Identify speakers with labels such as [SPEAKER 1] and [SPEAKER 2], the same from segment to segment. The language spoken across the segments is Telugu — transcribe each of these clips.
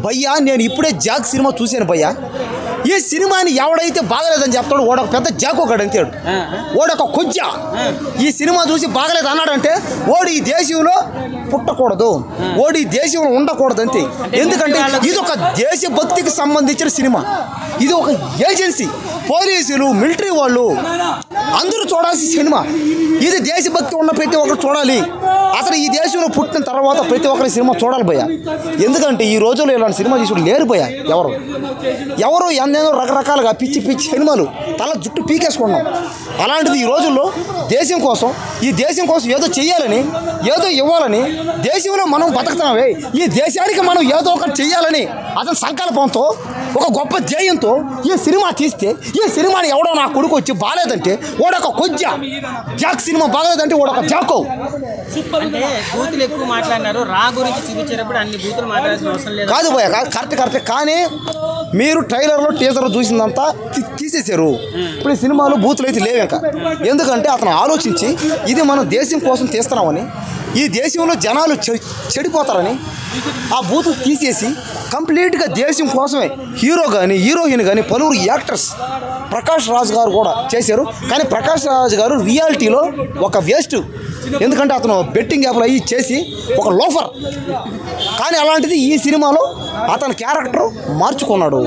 [SPEAKER 1] భయ్యా నేను ఇప్పుడే జాక్ సినిమా చూశాను భయ్యా. ఈ సినిమాని ఎవడైతే బాగలేదని చెప్తాడు వాడు ఒక పెద్ద జాక్ ఒకడు అంతాడు, వాడొక కొజ్జ. ఈ సినిమా చూసి బాగలేదు అన్నాడంటే వాడు ఈ దేశంలో పుట్టకూడదు, వాడు ఈ దేశంలో ఉండకూడదు అంతే. ఎందుకంటే ఇది ఒక దేశభక్తికి సంబంధించిన సినిమా, ఇది ఒక ఏజెన్సీ, పోలీసులు మిలిటరీ వాళ్ళు అందరూ చూడాల్సిన సినిమా. ఇది దేశభక్తి ఉన్న ప్రతి ఒక్కరు చూడాలి. అసలు ఈ దేశంలో పుట్టిన తర్వాత ప్రతి ఒక్కరి సినిమా చూడాలి భయ్యా. ఎందుకంటే ఈ రోజుల్లో ఇలాంటి సినిమా తీసుకుని లేరు భయ్యా. ఎవరు ఎన్నెన్నో రకరకాలుగా పిచ్చి పిచ్చి సినిమాలు తల జుట్టు పీకేసుకున్నాం. అలాంటిది ఈ రోజుల్లో దేశం కోసం, ఈ దేశం కోసం ఏదో చెయ్యాలని, ఏదో ఇవ్వాలని దేశంలో మనం బతుకుతున్నామే. ఈ దేశానికి మనం ఏదో ఒకటి చెయ్యాలని అతని సంకల్పంతో ఒక గొప్ప ధ్యేయంతో ఈ సినిమా తీస్తే, ఈ సినిమాని ఎవడో నా కొడుకు వచ్చి బాగాలేదంటే వాడొక కొజ్జ. జాక్ సినిమా బాగాలేదంటే వాడొక జాకో.
[SPEAKER 2] అంటే బూతులు ఎక్కువ మాట్లాడినారు, రా గురించి చూపించేటప్పుడు అన్ని బూతులు మాట్లాడాల్సిన అవసరం లేదు.
[SPEAKER 1] కాదు భయ్య, కరెక్ట్. కానీ మీరు ట్రైలర్లో టీజర్లో చూసిందంతా తీసేశారు. ఇప్పుడు ఈ సినిమాలో బూతులు అయితే లేవు ఇంకా. ఎందుకంటే అతను ఆలోచించి ఇది మనం దేశం కోసం తీస్తున్నామని, ఈ దేశంలో జనాలు చెడిపోతారని ఆ బూతులు తీసేసి కంప్లీట్గా దేశం కోసమే హీరో కానీ హీరోయిన్ కానీ పలువురు యాక్టర్స్ ప్రకాష్ రాజ్ గారు కూడా చేశారు. కానీ ప్రకాష్ రాజ్ గారు రియాలిటీలో ఒక వేస్ట్. ఎందుకంటే అతను బెట్టింగ్ యాప్లు అయ్యి చేసి ఒక లోఫర్. కానీ అలాంటిది ఈ సినిమాలో అతని క్యారెక్టర్ మార్చుకున్నాడు,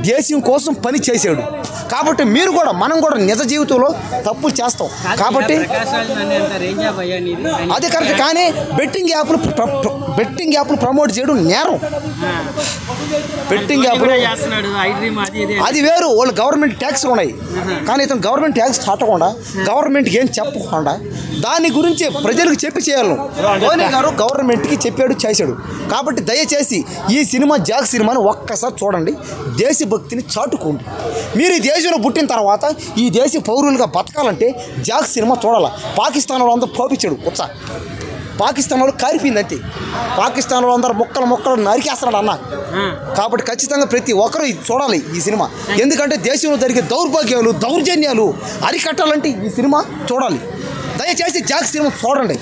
[SPEAKER 1] దేశం కోసం పని చేశాడు. కాబట్టి మీరు కూడా మనం కూడా నిజ జీవితంలో తప్పులు చేస్తాం కాబట్టి అదే కరెక్ట్. కానీ బెట్టింగ్ యాప్లు ప్రమోట్ చేయడం నేరం. బెట్టింగ్ యాప్లు అది వేరు, వాళ్ళు గవర్నమెంట్ ట్యాక్స్లు ఉన్నాయి. కానీ ఇతను గవర్నమెంట్ ట్యాక్స్ కట్టకుండా, గవర్నమెంట్కి ఏం చెప్పకుండా దాని గురించి ప్రజలకు చెప్పి చేయాలి. ధోని గారు గవర్నమెంట్కి చెప్పాడు, చేశాడు. కాబట్టి దయచేసి ఈ సినిమా జాక్ సినిమాని ఒక్కసారి చూడండి, దేశభక్తిని చాటుకోండి. మీరు ఈ దేశంలో పుట్టిన తర్వాత ఈ దేశ పౌరులుగా బతకాలంటే జాక్ సినిమా చూడాలి. పాకిస్తాన్ వాళ్ళు అందరూ పోపించాడు ఉత్సా, పాకిస్తాన్ వాళ్ళు కారిపోయింది అంతే. పాకిస్తాన్ వాళ్ళు అందరూ మొక్కలు నరికేస్తున్నాడు అన్న. కాబట్టి ఖచ్చితంగా ప్రతి ఒక్కరూ చూడాలి ఈ సినిమా. ఎందుకంటే దేశంలో జరిగే దౌర్భాగ్యాలు, దౌర్జన్యాలు అరికట్టాలంటే ఈ సినిమా చూడాలి. దయచేసి జాక్ సినిమా చూడండి.